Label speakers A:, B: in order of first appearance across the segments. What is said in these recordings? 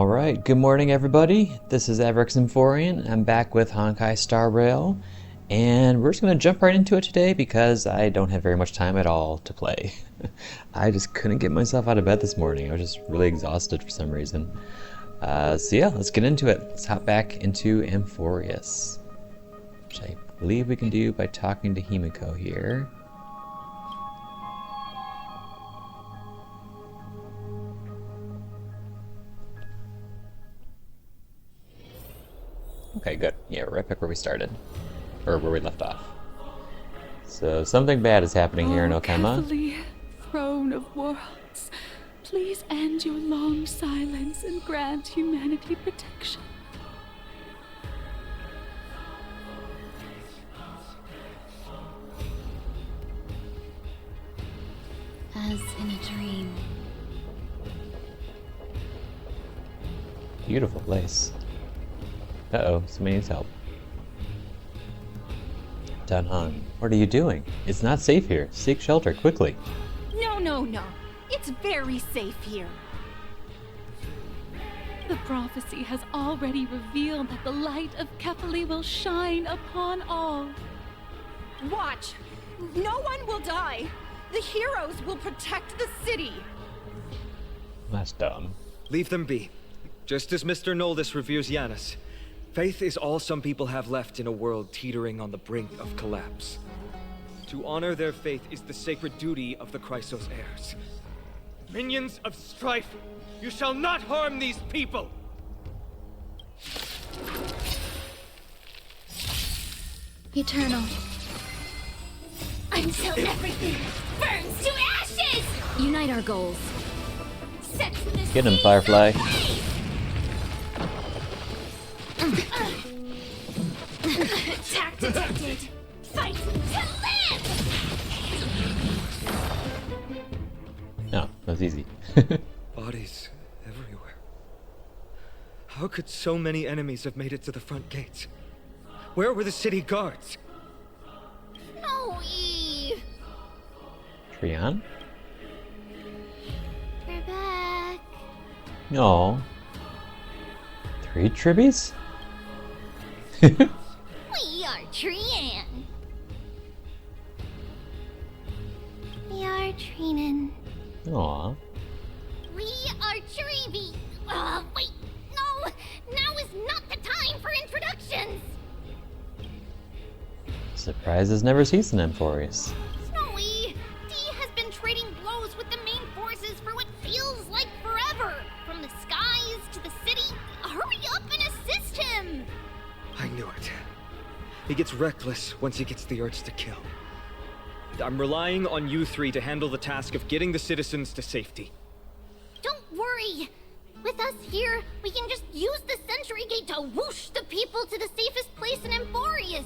A: Alright, good morning everybody. This is Amphoreus. I'm back with Honkai Star Rail, and we're just going to jump right into it today because I don't have very much time at all to play. I just couldn't get myself out of bed this morning. I was just really exhausted for some reason. So yeah, let's get into it. Let's hop back into Amphoreus, which I believe we can do by talking to Himiko here. Okay, good. Yeah, we're right back where we started. Or where we left off. So, something bad is happening here in Okhema.
B: Throne of worlds, please end your long silence and grant humanity protection.
C: As in a dream.
A: Beautiful place. Uh-oh, somebody needs help. Danhan, what are you doing? It's not safe here. Seek shelter, quickly.
D: No. It's very safe here.
B: The prophecy has already revealed that the light of Kefali will shine upon all.
D: Watch! No one will die! The heroes will protect the city!
A: That's dumb.
E: Leave them be. Just as Mr. Noldus reveres Janus, faith is all some people have left in a world teetering on the brink of collapse. To honor their faith is the sacred duty of the Chrysos Heirs. Minions of strife, you shall not harm these people!
C: Eternal.
D: Until everything burns to ashes!
C: Unite our goals.
D: Set the
A: Get him,
D: seas
A: Firefly.
D: ablaze! Attack detected! Fight to live!
A: No, that was easy.
E: Bodies everywhere. How could so many enemies have made it to the front gates? Where were the city guards?
D: No,
A: Trion?
C: We're back.
A: No. 3 Tribbies?
D: we are Trian.
C: We are Trinin.
A: Aw.
D: We are Tribbie. Wait, no! Now is not the time for introductions!
A: Surprises never cease in Amphoreus.
D: Snowy, D has been trading blows with the main forces for what feels like forever. From the skies to the city. Hurry up and assist him!
E: I knew it. He gets reckless once he gets the urge to kill. I'm relying on you three to handle the task of getting the citizens to safety.
D: Don't worry. With us here, we can just use the Century Gate to whoosh the people to the safest place in Amphoreus.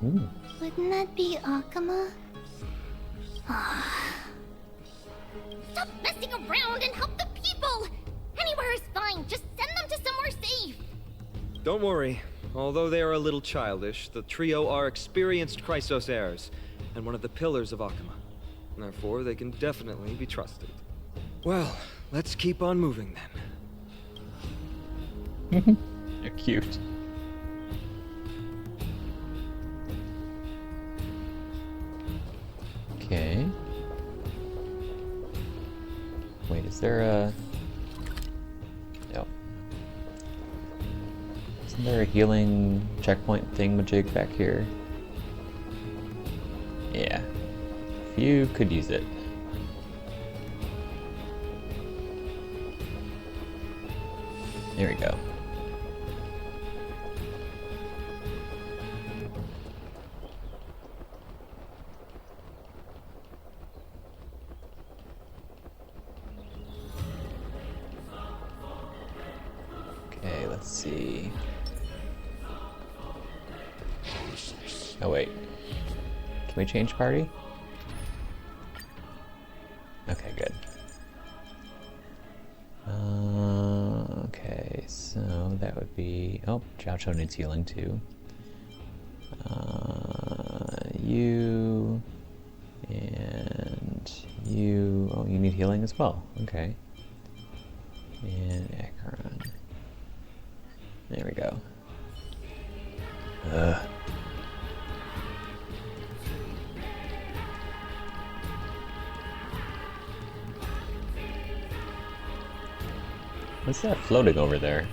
C: Wouldn't that be Okhema?
D: Stop messing around and help the people! Anywhere is fine, just send them to somewhere safe!
E: Don't worry. Although they are a little childish, the trio are experienced Chrysos Heirs, and one of the pillars of Okhema. Therefore, they can definitely be trusted. Well, let's keep on moving then.
A: They're cute. Okay. Wait, is there a... No. Isn't there a healing checkpoint thingamajig back here? Yeah. If you could use it. There we go. Okay, let's see. Oh wait. Can we change party? Okay, good. Okay, so that would be... Oh, Jiaocho needs healing too. You... And you... Oh, you need healing as well. Okay. And Acheron. There we go. What's that floating over there?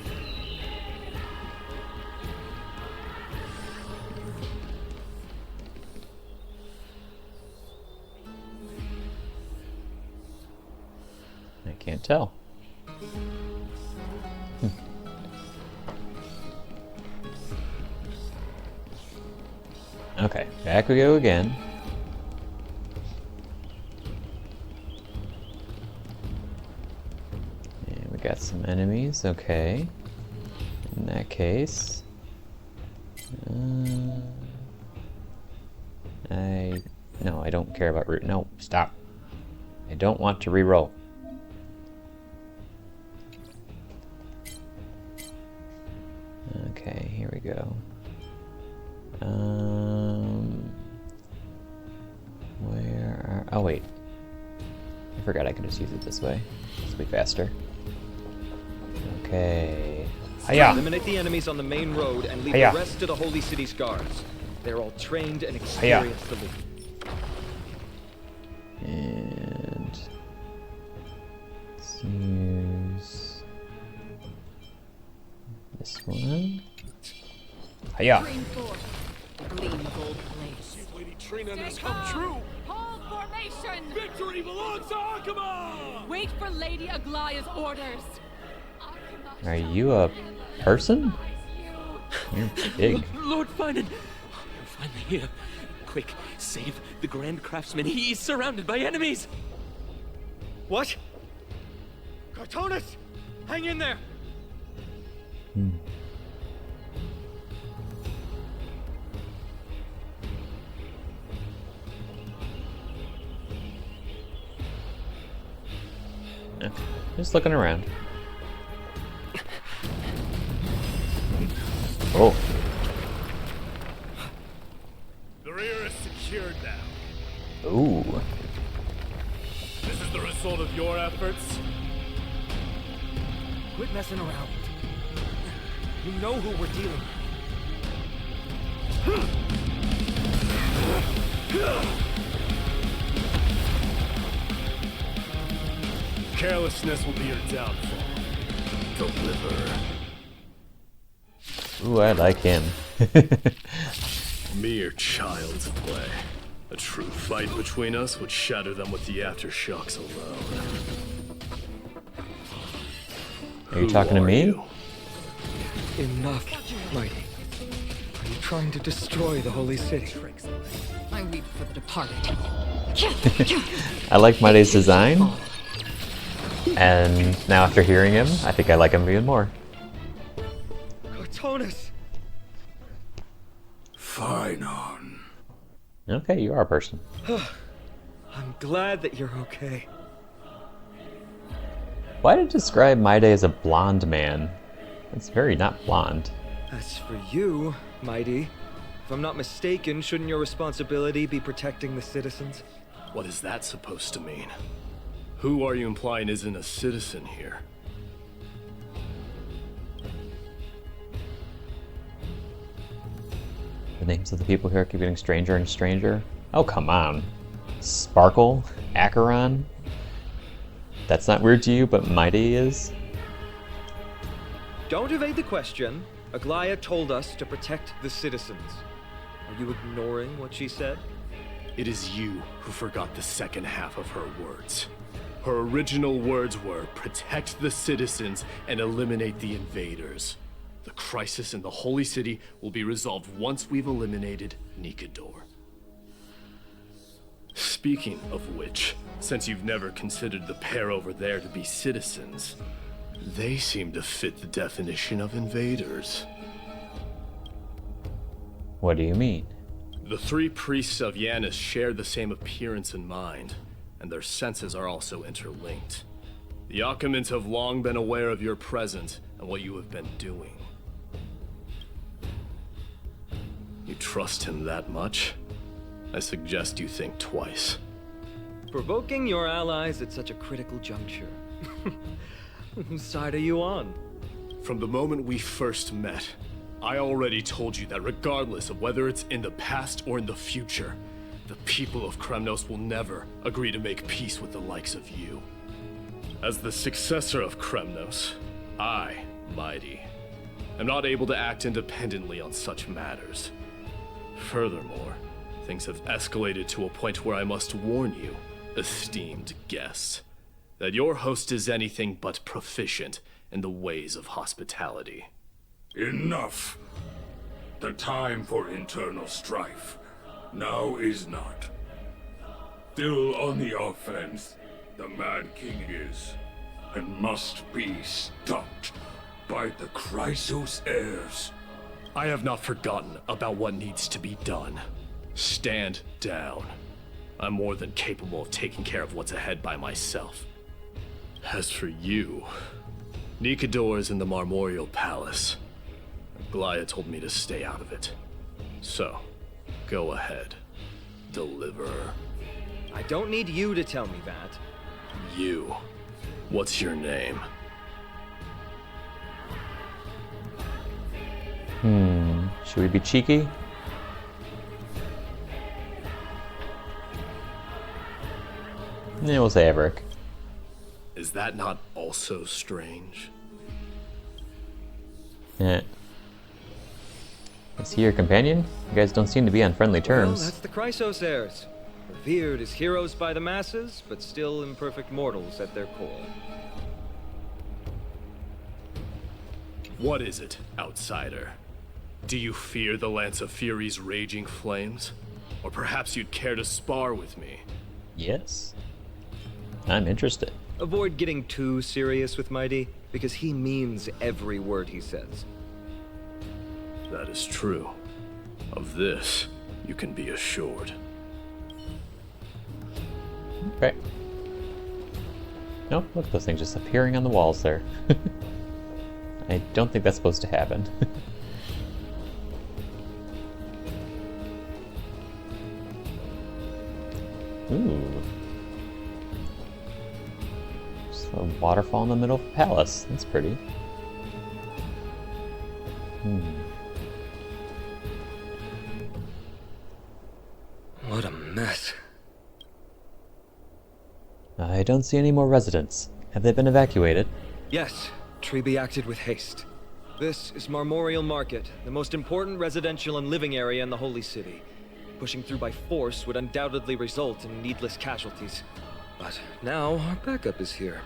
A: I can't tell. Okay, back we go again. And we got some enemies, okay. In that case... No, I don't care about root. No, stop. I don't want to re-roll. Okay, here we go. Where are... Oh, wait. I forgot I could just use it this way. This will be faster. Okay. Hiya!
E: Eliminate the enemies on the main road and leave
A: Hiya.
E: the rest to the Holy City's guards. They're all trained and experienced to lead.
A: And... let's use... this one. Hiya!
B: Bring forth the gleam of old place.
F: Lady Trina has come true!
B: Hold formation!
F: Victory belongs to Okhema!
B: Wait for Lady Aglaea's orders.
A: Are you a person? You're big.
F: Lord Finan! You're finally here. Quick, save the Grand Craftsman. He is surrounded by enemies!
E: What? Cartonis! Hang in there!
A: Okay, just looking around. Oh.
G: The rear is secured now.
A: Ooh.
G: This is the result of your efforts.
E: Quit messing around. You know who we're dealing
G: Carelessness will be your downfall. Deliver.
A: Ooh, I like him.
G: Mere child's play. A true fight between us would shatter them with the aftershocks alone.
A: Are you talking to me?
G: You?
E: Enough, Mydei. Are you trying to destroy the Holy City?
B: I weep for the departed.
A: I like Mydei's design. And now after hearing him, I think I like him even more.
E: Cartonis!
G: Finan.
A: Okay, you are a person.
E: I'm glad that you're okay.
A: Why did it describe Mydei as a blonde man? It's very not blonde.
E: As for you, Mydei, if I'm not mistaken, shouldn't your responsibility be protecting the citizens?
G: What is that supposed to mean? Who are you implying isn't a citizen here?
A: The names of the people here keep getting stranger and stranger. Oh, come on. Sparkle? Acheron? That's not weird to you, but Mydei is?
E: Don't evade the question. Aglaea told us to protect the citizens. Are you ignoring what she said?
G: It is you who forgot the second half of her words. Her original words were, protect the citizens and eliminate the invaders. The crisis in the Holy City will be resolved once we've eliminated Nikador. Speaking of which, since you've never considered the pair over there to be citizens, they seem to fit the definition of invaders.
A: What do you mean?
G: The three priests of Yanis share the same appearance and mind, and their senses are also interlinked. The Okhemans have long been aware of your presence and what you have been doing. You trust him that much? I suggest you think twice.
E: Provoking your allies at such a critical juncture. Whose side are you on?
G: From the moment we first met, I already told you that regardless of whether it's in the past or in the future, the people of Kremnos will never agree to make peace with the likes of you. As the successor of Kremnos, I, Mydei, am not able to act independently on such matters. Furthermore, things have escalated to a point where I must warn you, esteemed guests, that your host is anything but proficient in the ways of hospitality.
H: Enough. The time for internal strife now is not. Still on the offense, the Mad King is, and must be stopped by the Chrysos Heirs.
G: I have not forgotten about what needs to be done. Stand down. I'm more than capable of taking care of what's ahead by myself. As for you, Nikador is in the Marmorial Palace. Aglaea told me to stay out of it. So, go ahead. Deliver.
E: I don't need you to tell me that.
G: You. What's your name?
A: Should we be cheeky? Yeah, we'll say Everett.
G: Is that not also strange?
A: Yeah. Is he your companion? You guys don't seem to be on friendly
E: Well,
A: terms.
E: that's the Chrysos Heirs. Revered as heroes by the masses, but still imperfect mortals at their core.
G: What is it, outsider? Do you fear the Lance of Fury's raging flames? Or perhaps you'd care to spar with me?
A: Yes. I'm interested.
E: Avoid getting too serious with Mydei, because he means every word he says.
G: That is true. Of this, you can be assured.
A: Okay. Nope, look at those things just appearing on the walls there. I don't think that's supposed to happen. Ooh. Just a waterfall in the middle of a palace. That's pretty.
E: What a mess.
A: I don't see any more residents. Have they been evacuated?
E: Yes, Tribbie acted with haste. This is Marmorial Market, the most important residential and living area in the Holy City. Pushing through by force would undoubtedly result in needless casualties. But now our backup is here.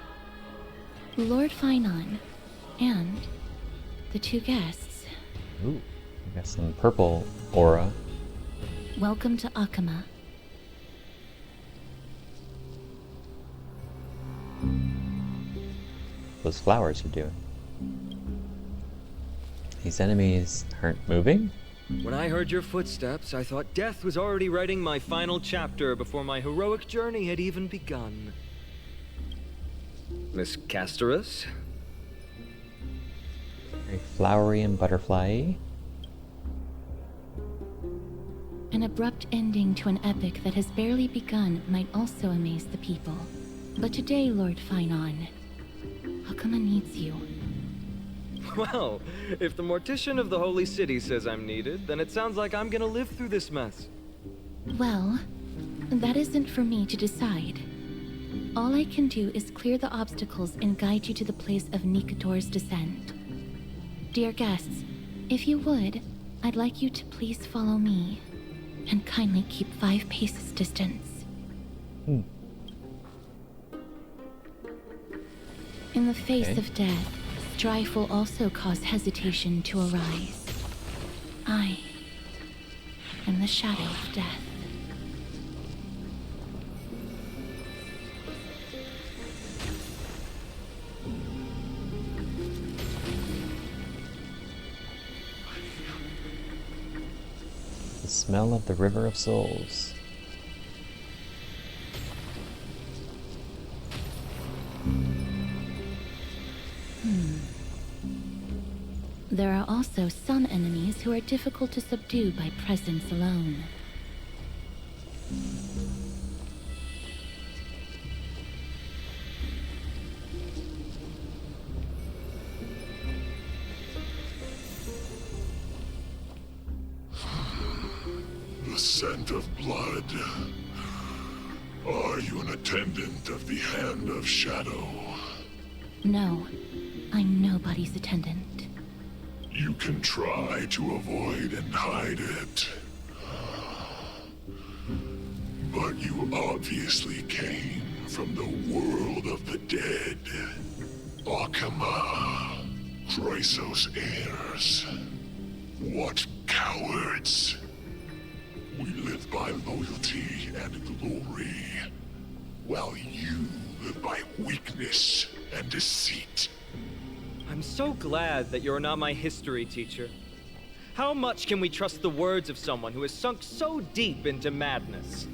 C: Lord Finon, and the two guests.
A: Ooh, we got some purple aura.
C: Welcome to Okhema.
A: Those flowers are doing. These enemies aren't moving?
E: When I heard your footsteps, I thought death was already writing my final chapter before my heroic journey had even begun. Miss Castorice?
A: Very flowery and butterfly-y.
C: An abrupt ending to an epic that has barely begun might also amaze the people. But today, Lord Finon, Okhema needs you.
E: Well, if the Mortician of the Holy City says I'm needed, then it sounds like I'm gonna live through this mess.
C: Well, that isn't for me to decide. All I can do is clear the obstacles and guide you to the place of Nikador's descent. Dear guests, if you would, I'd like you to please follow me, and kindly keep 5 paces distance. In the face
A: Okay.
C: of death, strife will also cause hesitation to arise. I am the shadow of death.
A: The smell of the River of Souls.
C: There are also some enemies who are difficult to subdue by presence alone.
H: scent of blood. Are you an attendant of the Hand of Shadow?
C: No, I'm nobody's attendant.
H: You can try to avoid and hide it. But you obviously came from the world of the dead. Okhema. Chrysos Heirs. What cowards. We live by loyalty and glory, while you live by weakness and deceit.
E: I'm so glad that you're not my history teacher. How much can we trust the words of someone who has sunk so deep into madness?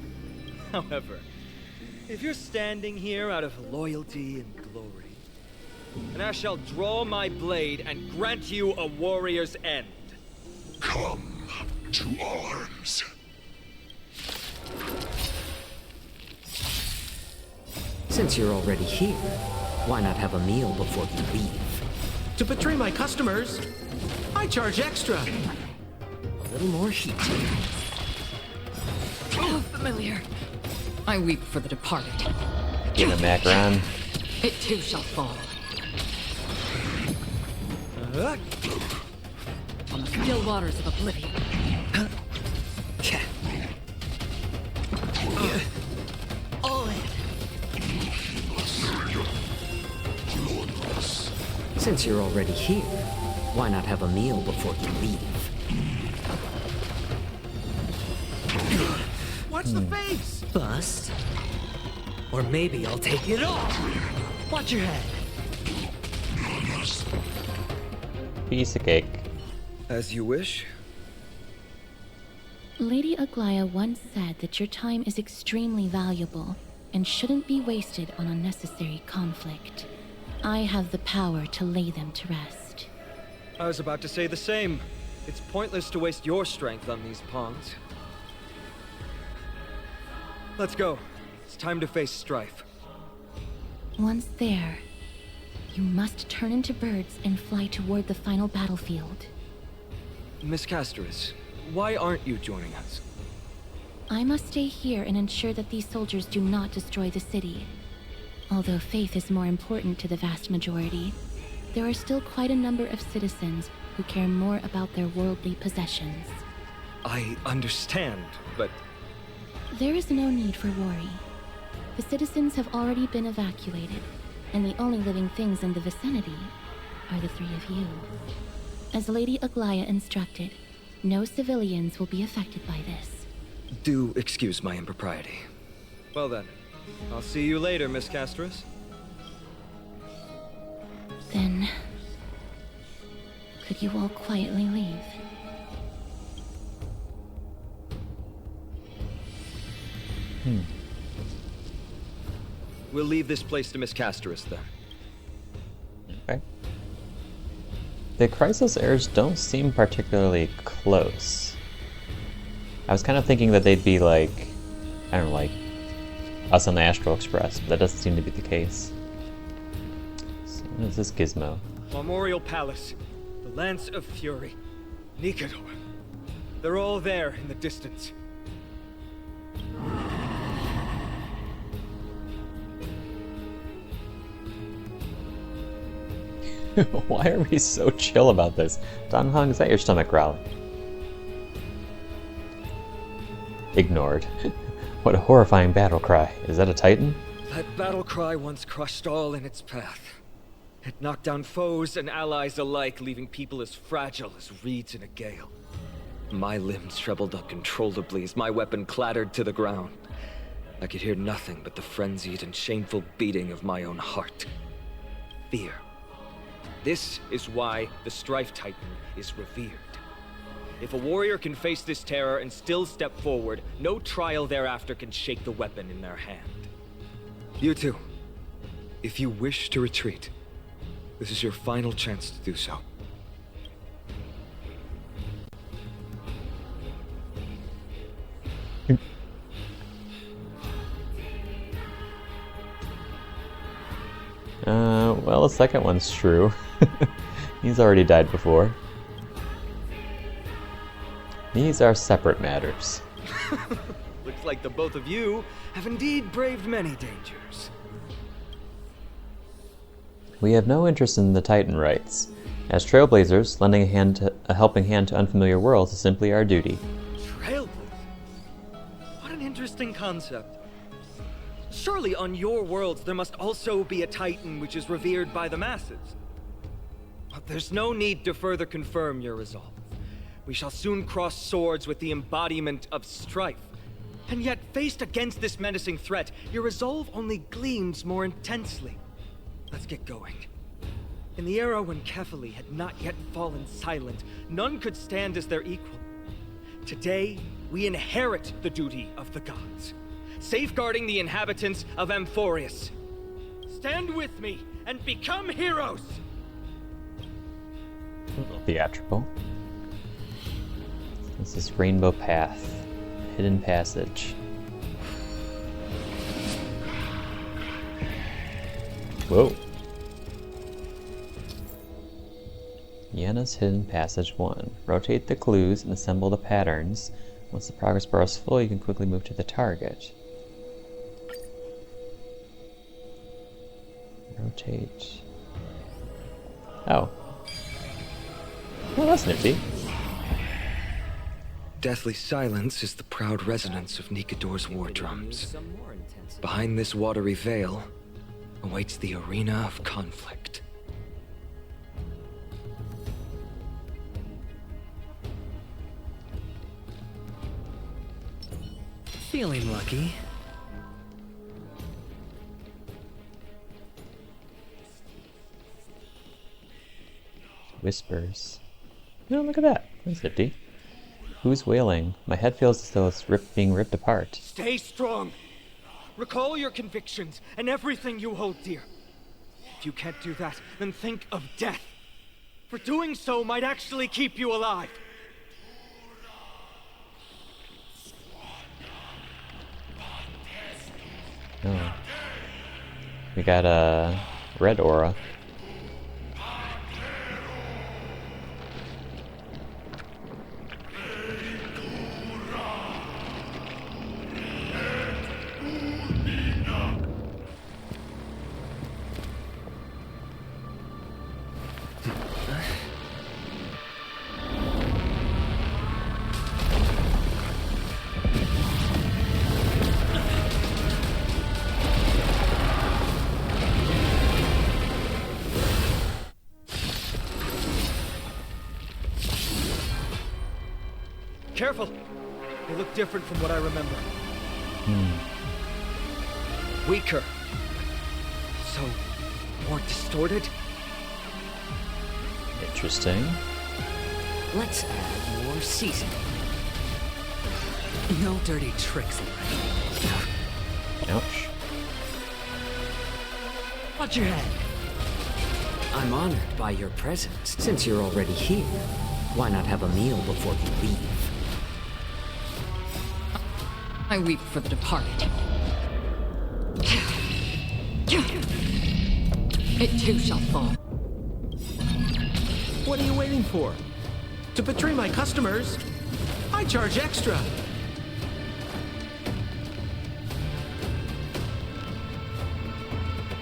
E: However, if you're standing here out of loyalty and glory, then I shall draw my blade and grant you a warrior's end.
H: Come to arms.
I: Since you're already here, why not have a meal before you leave?
F: To betray my customers, I charge extra.
I: A little more heat.
B: Oh, familiar. I weep for the departed.
A: Get a macaron.
B: It too shall fall. On the still waters of oblivion. All in.
I: Since you're already here, why not have a meal before you leave?
F: Watch the face!
I: Bust? Or maybe I'll take it off! Watch your head!
A: Piece of cake.
E: As you wish.
C: Lady Aglaea once said that your time is extremely valuable and shouldn't be wasted on unnecessary conflict. I have the power to lay them to rest.
E: I was about to say the same. It's pointless to waste your strength on these pawns. Let's go. It's time to face strife.
C: Once there, you must turn into birds and fly toward the final battlefield.
E: Miss Castorice, why aren't you joining us?
C: I must stay here and ensure that these soldiers do not destroy the city. Although faith is more important to the vast majority, there are still quite a number of citizens who care more about their worldly possessions.
E: I understand, but...
C: There is no need for worry. The citizens have already been evacuated, and the only living things in the vicinity are the three of you. As Lady Aglaea instructed, no civilians will be affected by this.
E: Do excuse my impropriety. Well then, I'll see you later, Miss Castorice.
C: Then, could you all quietly leave?
E: We'll leave this place to Miss Castorice then.
A: Okay. The Chrysos Heirs don't seem particularly close. I was kind of thinking that they'd be like, I don't know, like us on the Astral Express, but that doesn't seem to be the case. So what is this gizmo?
E: Memorial Palace, the Lance of Fury, Nicator. They're all there in the distance.
A: Why are we so chill about this? Don Hong, is that your stomach growling? Ignored. What a horrifying battle cry. Is that a Titan?
E: That battle cry once crushed all in its path. It knocked down foes and allies alike, leaving people as fragile as reeds in a gale. My limbs trembled uncontrollably as my weapon clattered to the ground. I could hear nothing but the frenzied and shameful beating of my own heart. Fear. This is why the Strife Titan is revered. If a warrior can face this terror and still step forward, no trial thereafter can shake the weapon in their hand. You two, if you wish to retreat, this is your final chance to do so.
A: Well, the second one's true. He's already died before. These are separate matters.
E: Looks like the both of you have indeed braved many dangers.
A: We have no interest in the Titan rights. As trailblazers, lending a helping hand to unfamiliar worlds is simply our duty.
E: Trailblazer? What an interesting concept. Surely on your worlds there must also be a Titan which is revered by the masses. But there's no need to further confirm your resolve. We shall soon cross swords with the embodiment of strife. And yet, faced against this menacing threat, your resolve only gleams more intensely. Let's get going. In the era when Kefali had not yet fallen silent, none could stand as their equal. Today, we inherit the duty of the gods, safeguarding the inhabitants of Amphoreus. Stand with me and become heroes!
A: A little theatrical. This is Rainbow Path. Hidden passage. Whoa. Yana's Hidden Passage 1. Rotate the clues and assemble the patterns. Once the progress bar is full, you can quickly move to the target. Rotate. Oh. Well, that's nifty.
E: Deathly silence is the proud resonance of Nikador's war drums. Behind this watery veil awaits the arena of conflict.
I: Feeling lucky.
A: Whispers. Oh, look at that. That's nifty. Who's wailing? My head feels as though it's being ripped apart.
E: Stay strong! Recall your convictions and everything you hold dear. If you can't do that, then think of death. For doing so might actually keep you alive.
A: Oh. We got a red aura.
E: Careful! They look different from what I remember. Weaker. So, more distorted?
A: Interesting.
I: Let's add more seasoning. No dirty tricks.
A: Ouch.
I: Watch your head. I'm honored by your presence. Since you're already here, why not have a meal before you leave?
B: I weep for the departed. It too shall fall.
F: What are you waiting for? To betray my customers? I charge extra.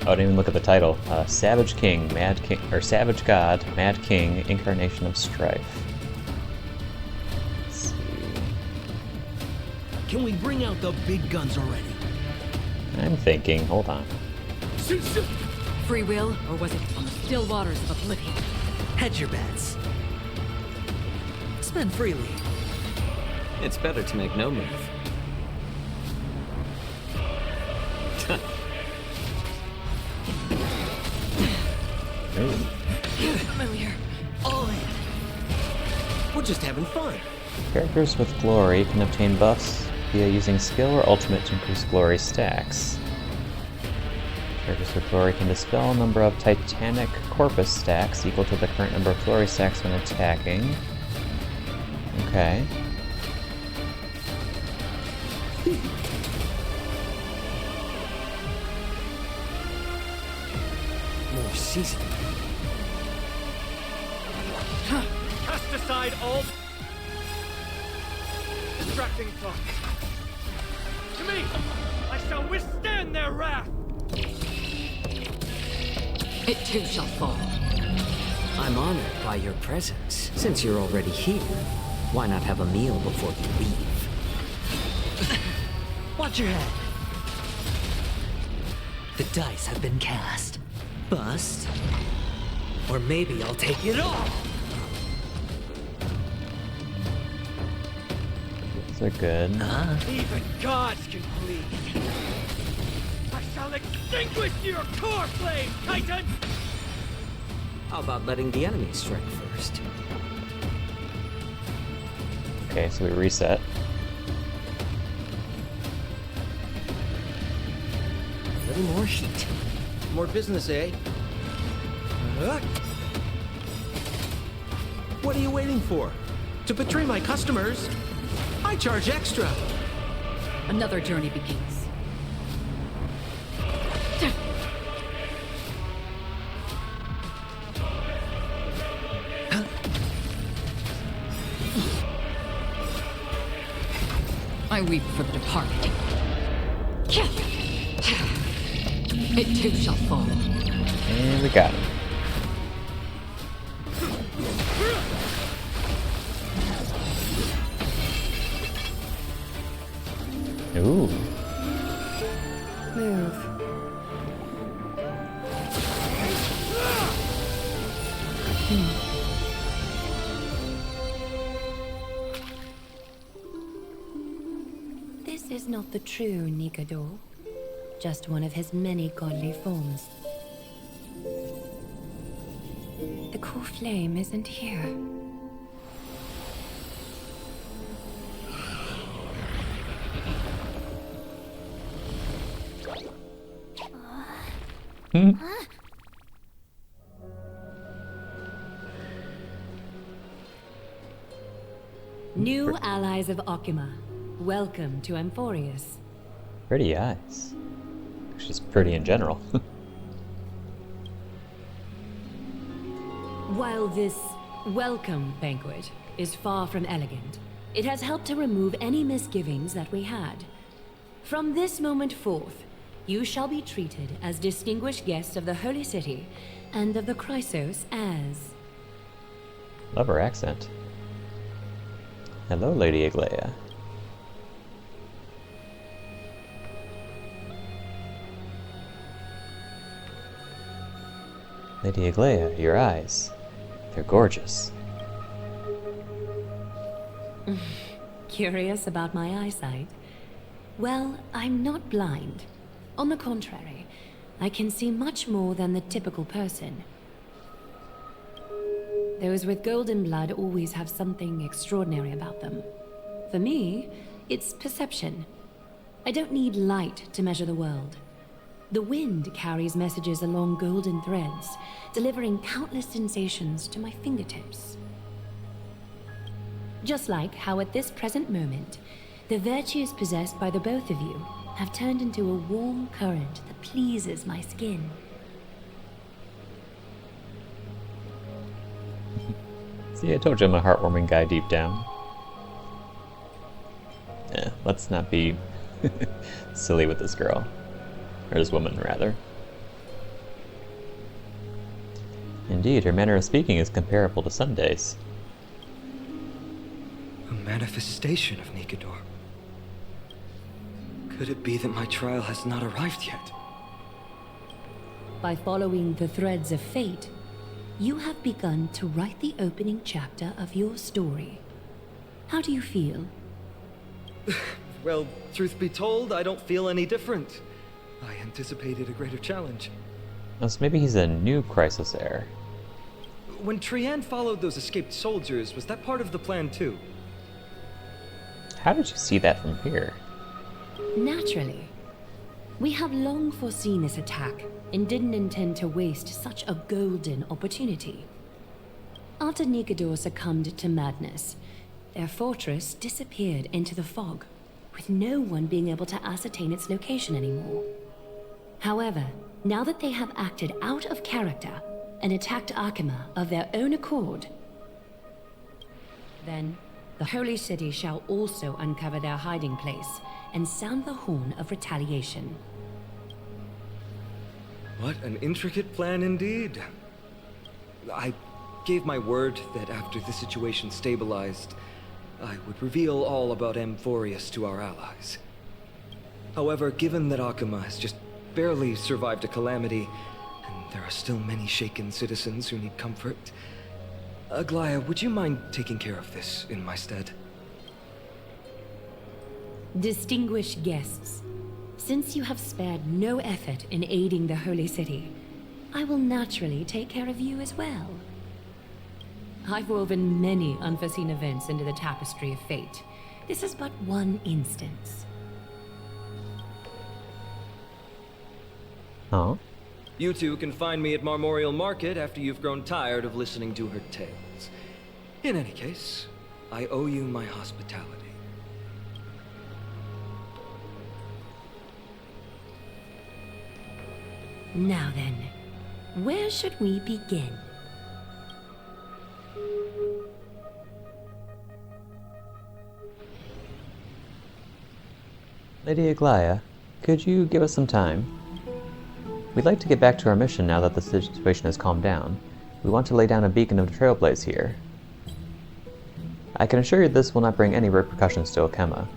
A: Oh, I didn't even look at the title. Savage King, Mad King, or Savage God, Mad King, Incarnation of Strife. Let's see.
F: Can we bring out the big guns already?
A: I'm thinking. Hold on.
B: Free will, or was it on the still waters of oblivion?
I: Hedge your bets. Spend freely. It's better to make no move.
B: Familiar. All in.
F: We're just having fun.
A: Characters with glory can obtain buffs via using skill or ultimate to increase glory stacks. Characters with glory can dispel a number of Titanic Corpus stacks equal to the current number of glory stacks when attacking. Okay.
I: More seasoning.
E: Cast aside all... distracting thoughts. To me, I shall withstand their wrath!
I: It too shall fall. I'm honored by your presence. Since you're already here, why not have a meal before you leave?
J: Watch your head. The dice have been cast. Bust. Or maybe I'll take it all!
A: Those are good.
E: Even gods can bleed. I shall extinguish your core flame, Titan!
I: How about letting the enemy strike first?
A: Okay, so we reset.
J: A little more heat.
K: More business, eh? What are you waiting for? To betray my customers? I charge extra.
B: Another journey begins. I weep for the departed. It too shall fall.
A: And we got him. Ooh.
C: Move. This is not the true Nikador, just one of his many godly forms. The core flame isn't here.
L: New allies of Okhema, welcome to Amphoreus.
A: Pretty eyes. She's pretty in general.
L: While this welcome banquet is far from elegant, it has helped to remove any misgivings that we had. From this moment forth, you shall be treated as distinguished guests of the Holy City and of the Chrysos Heirs.
A: Love her accent. Hello, Lady Aglaea. Lady Aglaea, your eyes. They're gorgeous.
L: Curious about my eyesight? Well, I'm not blind. On the contrary, I can see much more than the typical person. Those with golden blood always have something extraordinary about them. For me, it's perception. I don't need light to measure the world. The wind carries messages along golden threads, delivering countless sensations to my fingertips. Just like how at this present moment, the virtues possessed by the both of you have turned into a warm current that pleases my skin.
A: See, I told you I'm a heartwarming guy deep down. Let's not be silly with this girl. Or this woman, rather. Indeed, her manner of speaking is comparable to Sunday's.
E: A manifestation of Nikador. Could it be that my trial has not arrived yet?
L: By following the threads of fate, you have begun to write the opening chapter of your story. How do you feel?
E: Well, truth be told, I don't feel any different. I anticipated a greater challenge.
A: Oh, so maybe he's a new Chrysos Heir.
E: When Trianne followed those escaped soldiers, was that part of the plan too?
A: How did you see that from here?
L: Naturally. We have long foreseen this attack and didn't intend to waste such a golden opportunity. After Nikador succumbed to madness, their fortress disappeared into the fog, with no one being able to ascertain its location anymore. However, now that they have acted out of character and attacked Okhema of their own accord, then the Holy City shall also uncover their hiding place and sound the horn of retaliation.
E: What an intricate plan indeed. I gave my word that after the situation stabilized, I would reveal all about Amphoreus to our allies. However, given that Okhema has just barely survived a calamity, and there are still many shaken citizens who need comfort, Aglaea, would you mind taking care of this in my stead?
L: Distinguished guests, since you have spared no effort in aiding the Holy City, I will naturally take care of you as well. I've woven many unforeseen events into the tapestry of fate. This is but one instance.
A: Oh?
E: You two can find me at Marmorial Market after you've grown tired of listening to her tales. In any case, I owe you my hospitality.
L: Now then, where should we begin?
A: Lady Aglaea, could you give us some time? We'd like to get back to our mission now that the situation has calmed down. We want to lay down a beacon of trailblaze here. I can assure you this will not bring any repercussions to Okhema.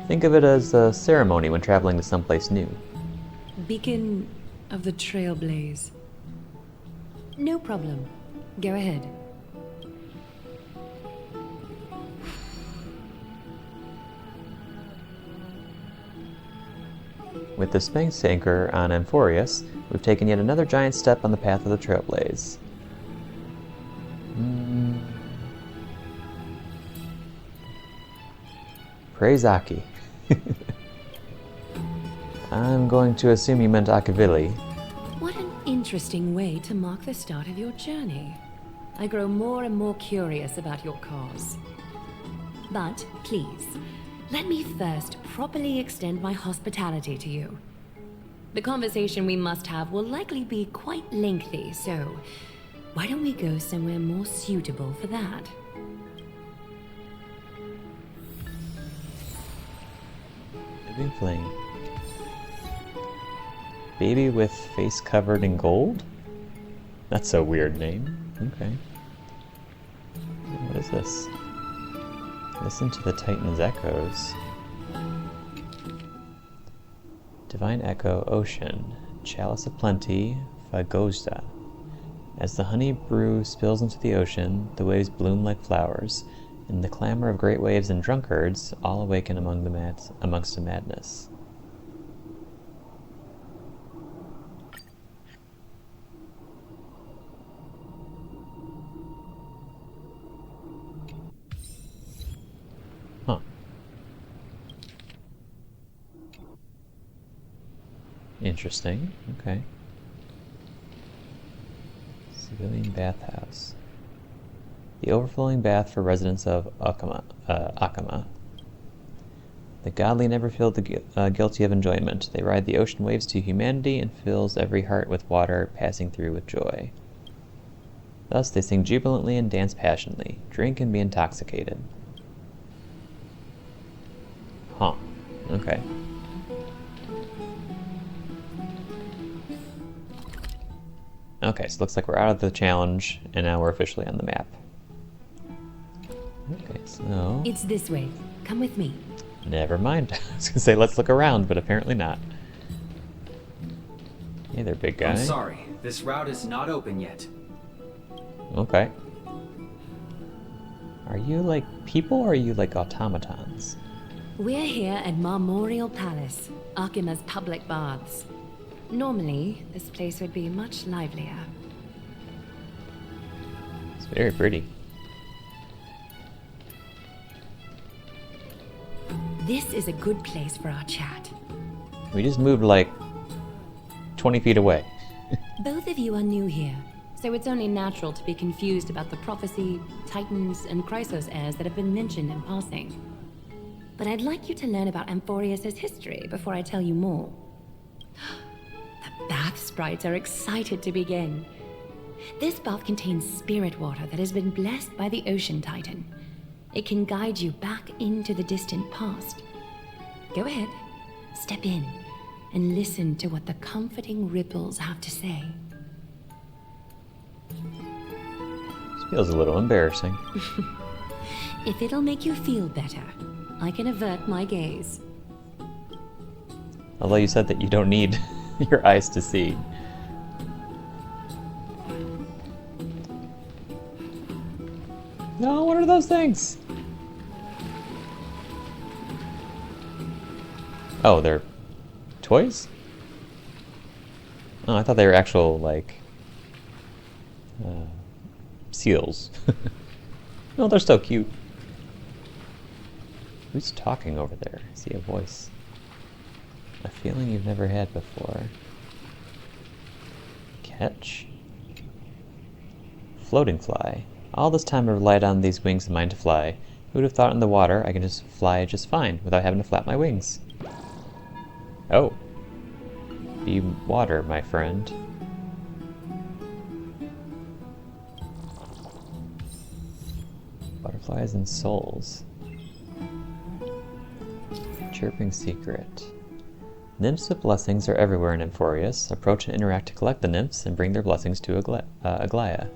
A: Think of it as a ceremony when traveling to someplace new.
L: Beacon of the Trailblaze. No problem. Go ahead.
A: With the Sphinx anchor on Amphoreus, we've taken yet another giant step on the path of the Trailblaze. Praise Aki. I'm going to assume you meant Akavili.
L: What an interesting way to mark the start of your journey. I grow more and more curious about your cause. But please, let me first properly extend my hospitality to you. The conversation we must have will likely be quite lengthy, so why don't we go somewhere more suitable for that?
A: Living Flame. Baby with face covered in gold? That's a weird name. Okay. What is this? Listen to the Titan's echoes. Divine Echo, Ocean, Chalice of Plenty, Fagosta. As the honey brew spills into the ocean, the waves bloom like flowers, and the clamor of great waves and drunkards all awaken amongst the madness. Huh. Interesting. Okay. Civilian bathhouse. The overflowing bath for residents of Okhema. The godly never feel guilty of enjoyment. They ride the ocean waves to humanity and fills every heart with water, passing through with joy. Thus they sing jubilantly and dance passionately, drink and be intoxicated. Huh. Okay. Okay, so it looks like we're out of the challenge, and now we're officially on the map. Okay, so...
L: It's this way. Come with me.
A: Never mind. I was gonna say let's look around, but apparently not. Hey there, big guy.
M: I'm sorry. This route is not open yet.
A: Okay. Are you like people, or are you like automatons?
L: We're here at Marmorial Palace, Okhema's public baths. Normally, this place would be much livelier.
A: It's very pretty.
L: This is a good place for our chat.
A: We just moved like 20 feet away.
L: Both of you are new here, so it's only natural to be confused about the prophecy, titans, and Chrysos Heirs that have been mentioned in passing. But I'd like you to learn about Amphoreus' history before I tell you more. The bath sprites are excited to begin. This bath contains spirit water that has been blessed by the Ocean Titan. It can guide you back into the distant past. Go ahead, step in, and listen to what the comforting ripples have to say.
A: This feels a little embarrassing.
L: If it'll make you feel better, I can avert my gaze.
A: Although you said that you don't need your eyes to see. No, what are those things? Oh, they're toys? Oh, I thought they were actual, like, seals. No, they're still cute. Who's talking over there? I see a voice. A feeling you've never had before. Catch? Floating fly. All this time I've relied on these wings of mine to fly. Who would have thought in the water I can just fly just fine without having to flap my wings? Oh. Be water, my friend. Butterflies and souls. Chirping secret. Nymphs with blessings are everywhere in Amphoreus. Approach and interact to collect the nymphs and bring their blessings to Aglaea.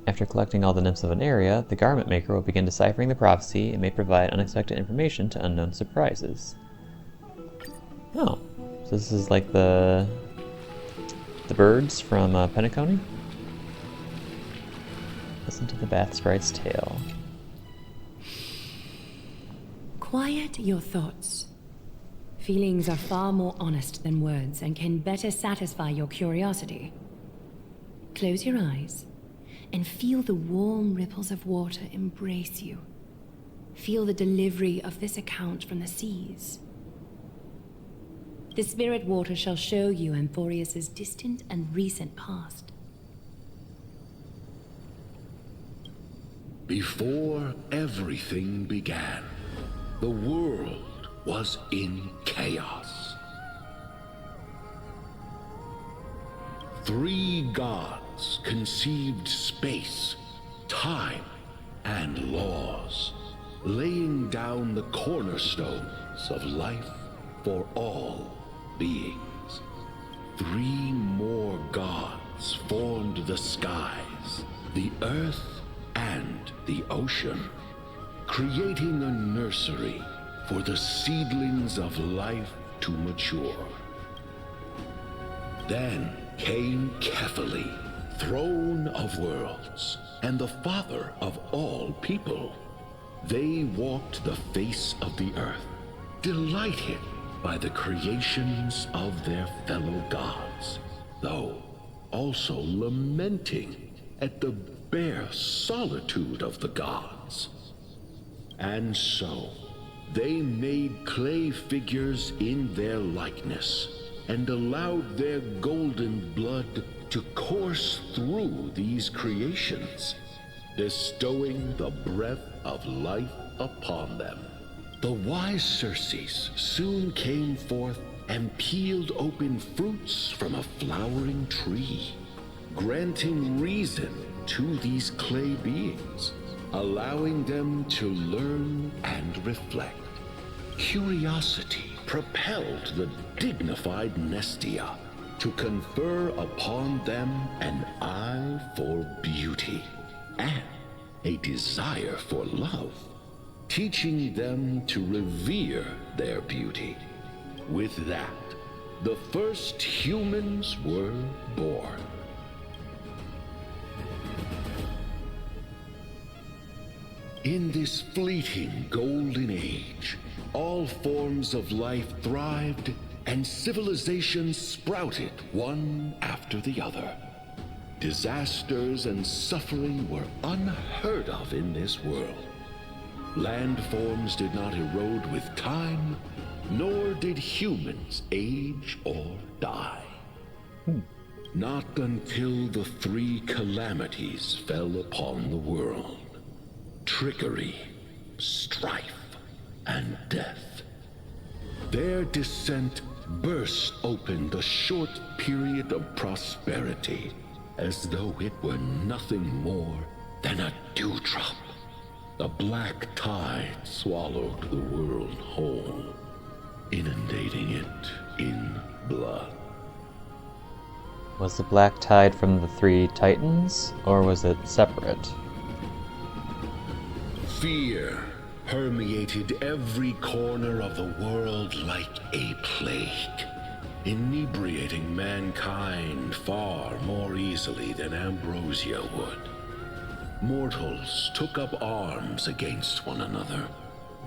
A: After collecting all the nymphs of an area, the garment maker will begin deciphering the prophecy and may provide unexpected information to unknown surprises. Oh, so this is like the birds from Penacony? Listen to the Bath Sprite's tale.
L: Quiet your thoughts. Feelings are far more honest than words and can better satisfy your curiosity. Close your eyes and feel the warm ripples of water embrace you. Feel the delivery of this account from the seas. The spirit water shall show you Amphoreus' distant and recent past.
N: Before everything began, the world was in chaos. 3 gods conceived space, time, and laws, laying down the cornerstones of life for all beings. 3 more gods formed the skies, the earth, and the ocean, creating a nursery for the seedlings of life to mature. Then came Kephili, throne of worlds, and the father of all people. They walked the face of the earth, delighted by the creations of their fellow gods, though also lamenting at the bare solitude of the gods. And so, they made clay figures in their likeness, and allowed their golden blood to course through these creations, bestowing the breath of life upon them. The wise Circes soon came forth and peeled open fruits from a flowering tree, granting reason to these clay beings, allowing them to learn and reflect. Curiosity propelled the dignified Nestia to confer upon them an eye for beauty and a desire for love, teaching them to revere their beauty. With that, the first humans were born. In this fleeting golden age, all forms of life thrived and civilizations sprouted one after the other. Disasters and suffering were unheard of in this world. Landforms did not erode with time, nor did humans age or die. Not until the 3 calamities fell upon the world: trickery, strife, and death. Their descent burst open the short period of prosperity, as though it were nothing more than a dewdrop The black tide swallowed the world whole, inundating it in blood.
A: Was the black tide from the three titans, or was it separate?
N: Fear permeated every corner of the world like a plague, inebriating mankind far more easily than ambrosia would. Mortals took up arms against one another,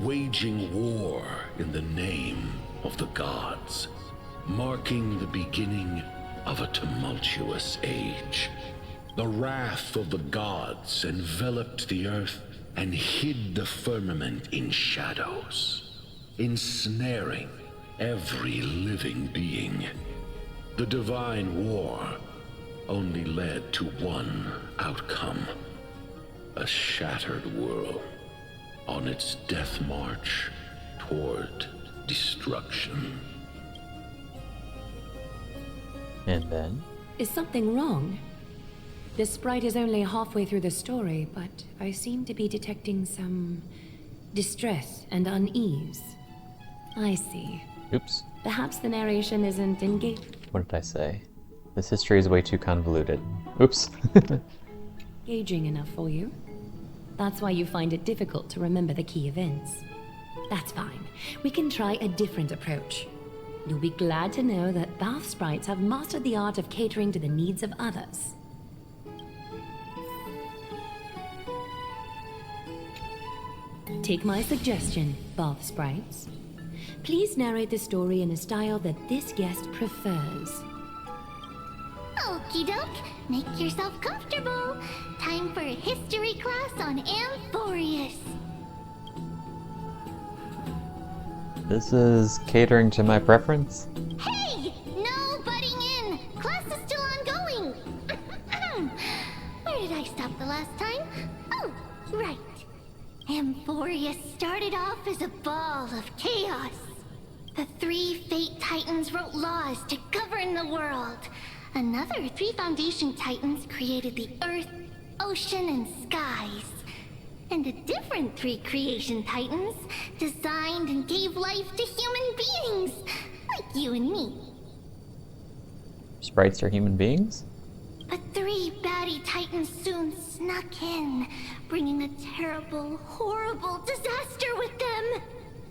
N: waging war in the name of the gods, marking the beginning of a tumultuous age. The wrath of the gods enveloped the earth and hid the firmament in shadows, ensnaring every living being. The divine war only led to one outcome: a shattered world on its death march toward destruction.
A: And then?
L: Is something wrong? The sprite is only halfway through the story, but I seem to be detecting some distress and unease. I see.
A: Oops.
L: Perhaps the narration isn't engaging.
A: What did I say? This history is way too convoluted. Oops.
L: Engaging enough for you. That's why you find it difficult to remember the key events. That's fine. We can try a different approach. You'll be glad to know that bath sprites have mastered the art of catering to the needs of others. Take my suggestion, bath sprites. Please narrate the story in a style that this guest prefers.
D: Okie doke, make yourself comfortable. Time for a history class on Amphoreus.
A: This is catering to my preference?
D: Hey! No butting in! Class is still ongoing! Where did I stop the last time? Oh, right. Amphoreus started off as a ball of chaos. The three Fate Titans wrote laws to govern the world. Another three Foundation Titans created the Earth, Ocean, and Skies. And a different three Creation Titans designed and gave life to human beings, like you and me.
A: Sprites are human beings?
D: But three baddie Titans soon snuck in, bringing a terrible, horrible disaster with them.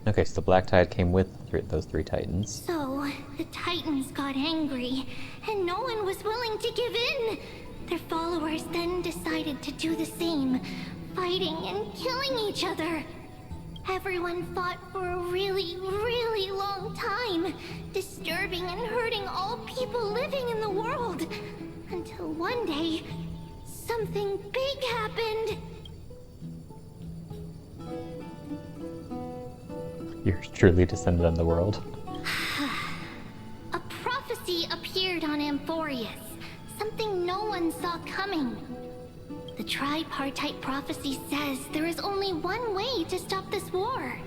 A: Okay, so the black tide came with those three titans.
D: So, the Titans got angry, and no one was willing to give in. Their followers then decided to do the same, fighting and killing each other. Everyone fought for a really, really long time, disturbing and hurting all people living in the world. Until one day, something big happened.
A: You're truly descended on the world.
D: A prophecy appeared on Amphoreus, something no one saw coming. The tripartite prophecy says there is only one way to stop this war.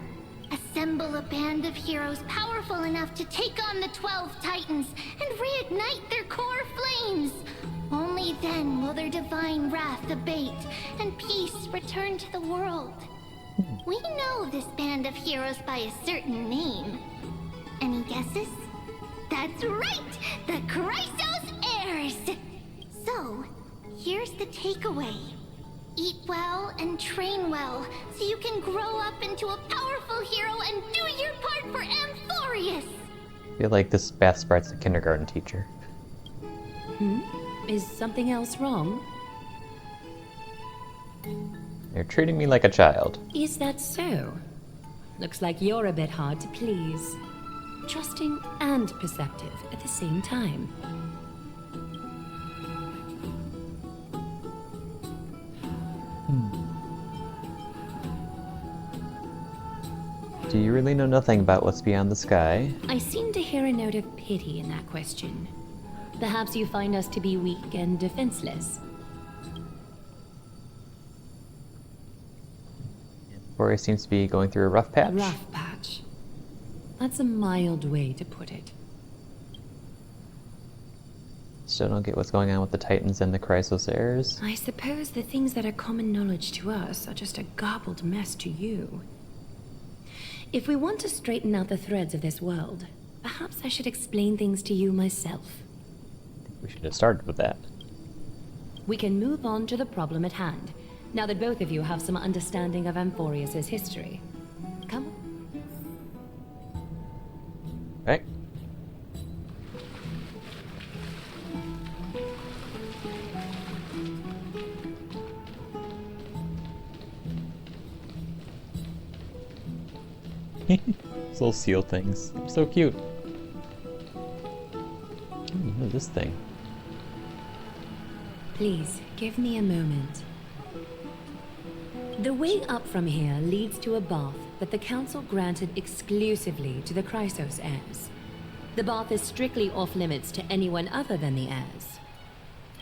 D: Assemble a band of heroes powerful enough to take on the 12 Titans and reignite their core flames. Only then will their divine wrath abate and peace return to the world. We know this band of heroes by a certain name. Any guesses? That's right! The Chrysos Heirs! So, here's the takeaway. Eat well and train well, so you can grow up into a powerful hero and do your part for Amphoreus!
A: I feel like this bath sprite's a kindergarten teacher.
L: Is something else wrong?
A: You're treating me like a child.
L: Is that so? Looks like you're a bit hard to please. Trusting and perceptive at the same time.
A: Do you really know nothing about what's beyond the sky?
L: I seem to hear a note of pity in that question. Perhaps you find us to be weak and defenseless.
A: Amphoreus seems to be going through a rough patch.
L: A rough patch. That's a mild way to put it.
A: Still don't get what's going on with the Titans and the Chrysos Heirs.
L: I suppose the things that are common knowledge to us are just a garbled mess to you. If we want to straighten out the threads of this world, perhaps I should explain things to you myself.
A: We should have started with that.
L: We can move on to the problem at hand, now that both of you have some understanding of Amphoreus' history. Come on.
A: Right. These little seal things. They're so cute. What is this thing?
L: Please, give me a moment. The way up from here leads to a bath that the Council granted exclusively to the Chrysos Heirs. The bath is strictly off-limits to anyone other than the heirs.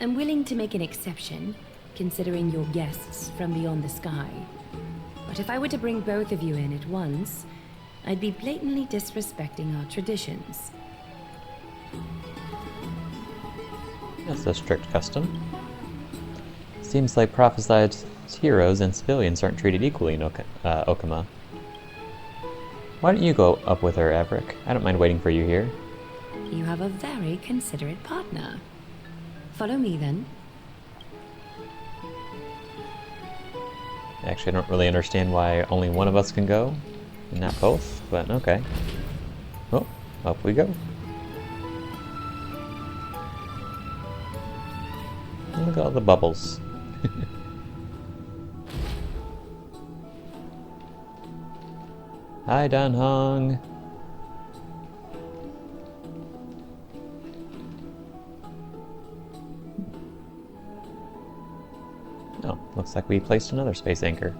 L: I'm willing to make an exception, considering you're guests from beyond the sky. But if I were to bring both of you in at once, I'd be blatantly disrespecting our traditions.
A: That's a strict custom. Seems like prophesied heroes and civilians aren't treated equally in Okhema. Why don't you go up with her, Averick? I don't mind waiting for you here.
L: You have a very considerate partner. Follow me, then.
A: Actually, I don't really understand why only one of us can go, and not both, but okay. Oh, up we go. Look at all the bubbles. Hi, Dan Hong. Oh, looks like we placed another space anchor.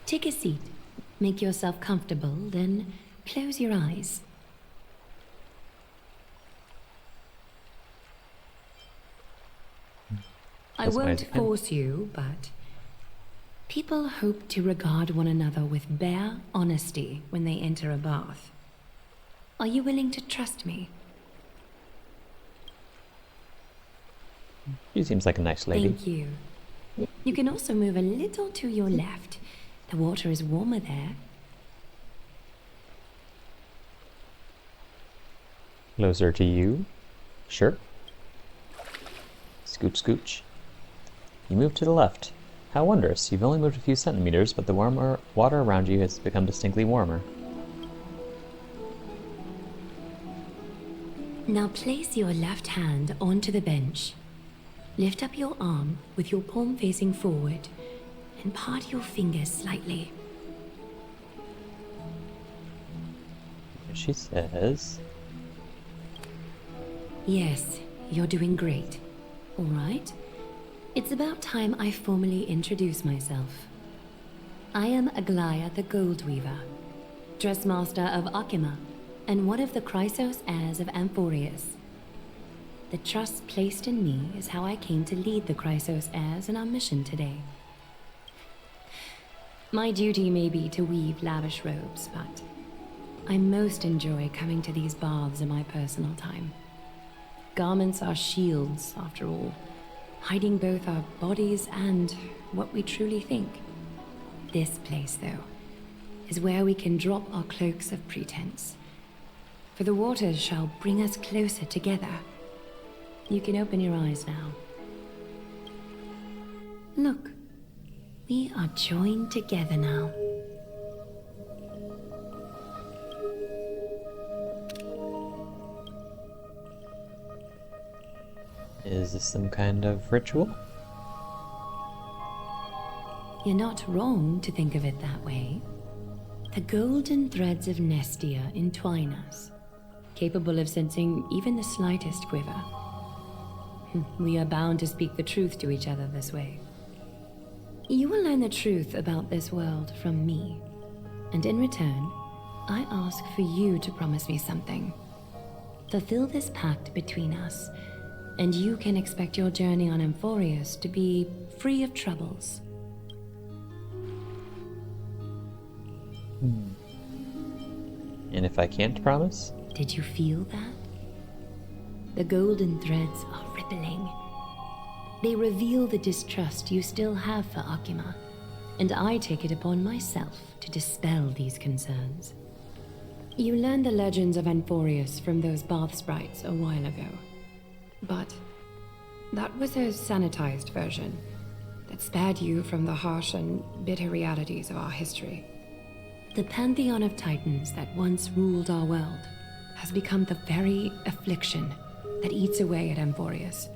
L: Take a seat. Make yourself comfortable, then close your eyes. I won't force you, but people hope to regard one another with bare honesty when they enter a bath. Are you willing to trust me?
A: She seems like a nice lady.
L: Thank you. You can also move a little to your left. The water is warmer there.
A: Closer to you? Sure. Scooch, scooch. You move to the left. How wondrous. You've only moved a few centimeters, but the warmer water around you has become distinctly warmer.
L: Now place your left hand onto the bench. Lift up your arm with your palm facing forward and part your fingers slightly.
A: She says...
L: Yes, you're doing great. All right. It's about time I formally introduce myself. I am Aglaea the Gold Weaver, Dressmaster of Okhema, and one of the Chrysos Heirs of Amphoreus. The trust placed in me is how I came to lead the Chrysos Heirs in our mission today. My duty may be to weave lavish robes, but I most enjoy coming to these baths in my personal time. Garments are shields, after all, hiding both our bodies and what we truly think. This place, though, is where we can drop our cloaks of pretense. For the waters shall bring us closer together. You can open your eyes now. Look, we are joined together now.
A: Is this some kind of ritual?
L: You're not wrong to think of it that way. The golden threads of Nestia entwine us, capable of sensing even the slightest quiver. We are bound to speak the truth to each other this way. You will learn the truth about this world from me, and in return, I ask for you to promise me something. Fulfill this pact between us, and you can expect your journey on Amphoreus to be free of troubles.
A: And if I can't promise?
L: Did you feel that? The golden threads are rippling. They reveal the distrust you still have for Okhema, and I take it upon myself to dispel these concerns. You learned the legends of Amphoreus from those bath sprites a while ago. But that was a sanitized version that spared you from the harsh and bitter realities of our history. The pantheon of titans that once ruled our world has become the very affliction that eats away at Amphoreus.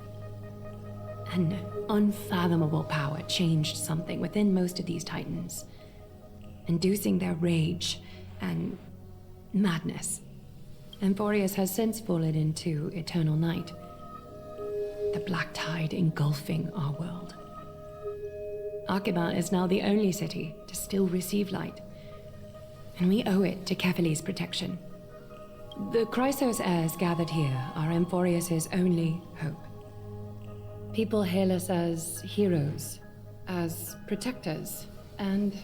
L: An unfathomable power changed something within most of these titans, inducing their rage and madness. Amphoreus has since fallen into eternal night, the black tide engulfing our world. Okhema is now the only city to still receive light, and we owe it to Kefali's protection. The Chrysos Heirs gathered here are Amphoreus' only hope. People hail us as heroes, as protectors, and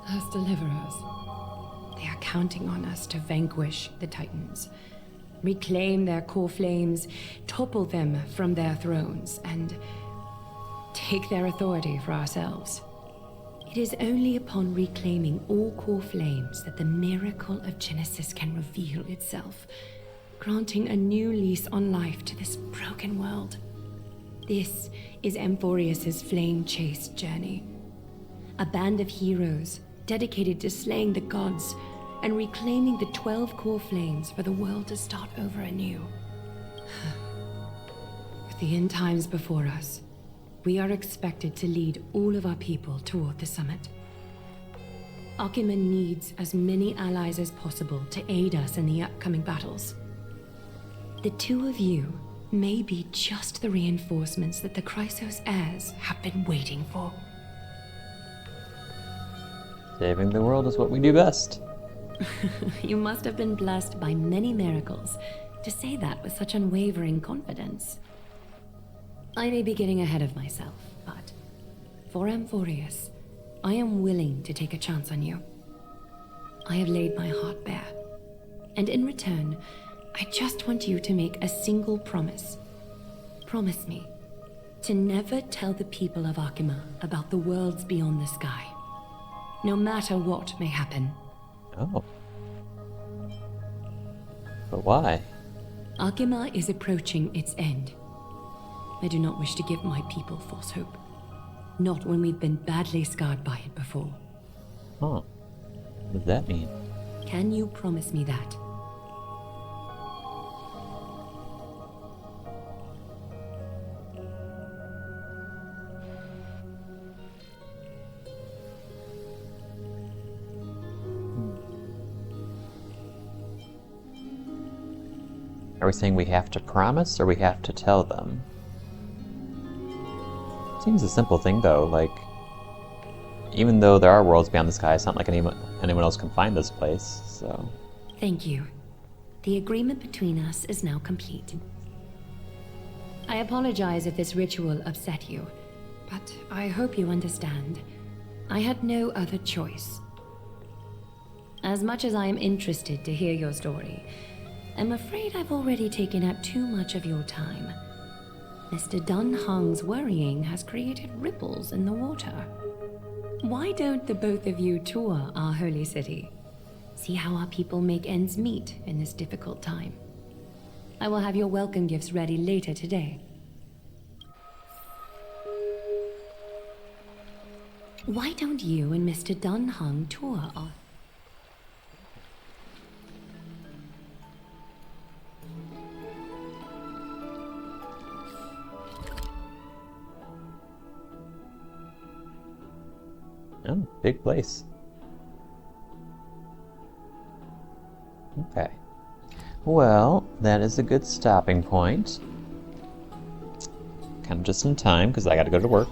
L: as deliverers. They are counting on us to vanquish the Titans, reclaim their core flames, topple them from their thrones, and take their authority for ourselves. It is only upon reclaiming all core flames that the miracle of Genesis can reveal itself, granting a new lease on life to this broken world. This is Amphoreus' flame-chased journey. A band of heroes dedicated to slaying the gods and reclaiming the 12 core flames for the world to start over anew. With the end times before us, we are expected to lead all of our people toward the summit. Okhema needs as many allies as possible to aid us in the upcoming battles. The two of you may be just the reinforcements that the Chrysos Heirs have been waiting for.
A: Saving the world is what we do best.
L: You must have been blessed by many miracles to say that with such unwavering confidence. I may be getting ahead of myself, but for Amphoreus, I am willing to take a chance on you. I have laid my heart bare, and in return, I just want you to make a single promise. Promise me to never tell the people of Okhema about the worlds beyond the sky, no matter what may happen.
A: Oh. But why?
L: Okhema is approaching its end. I do not wish to give my people false hope. Not when we've been badly scarred by it before.
A: Huh. What does that mean?
L: Can you promise me that?
A: Are we saying we have to promise or we have to tell them? Seems a simple thing though, like, even though there are worlds beyond the sky, it's not like anyone else can find this place, so...
L: Thank you. The agreement between us is now complete. I apologize if this ritual upset you, but I hope you understand. I had no other choice. As much as I am interested to hear your story, I'm afraid I've already taken up too much of your time. Mr. Dunhung's worrying has created ripples in the water. Why don't the both of you tour our holy city? See how our people make ends meet in this difficult time. I will have your welcome gifts ready later today. Why don't you and Mr. Dunhung tour our...
A: Oh, big place. Okay. Well, that is a good stopping point. Kind of just in time, because I gotta go to work.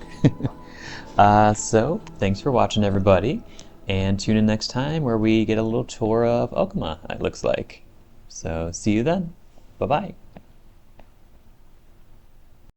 A: So, thanks for watching, everybody. And tune in next time where we get a little tour of Okhema, it looks like. So, see you then. Bye-bye.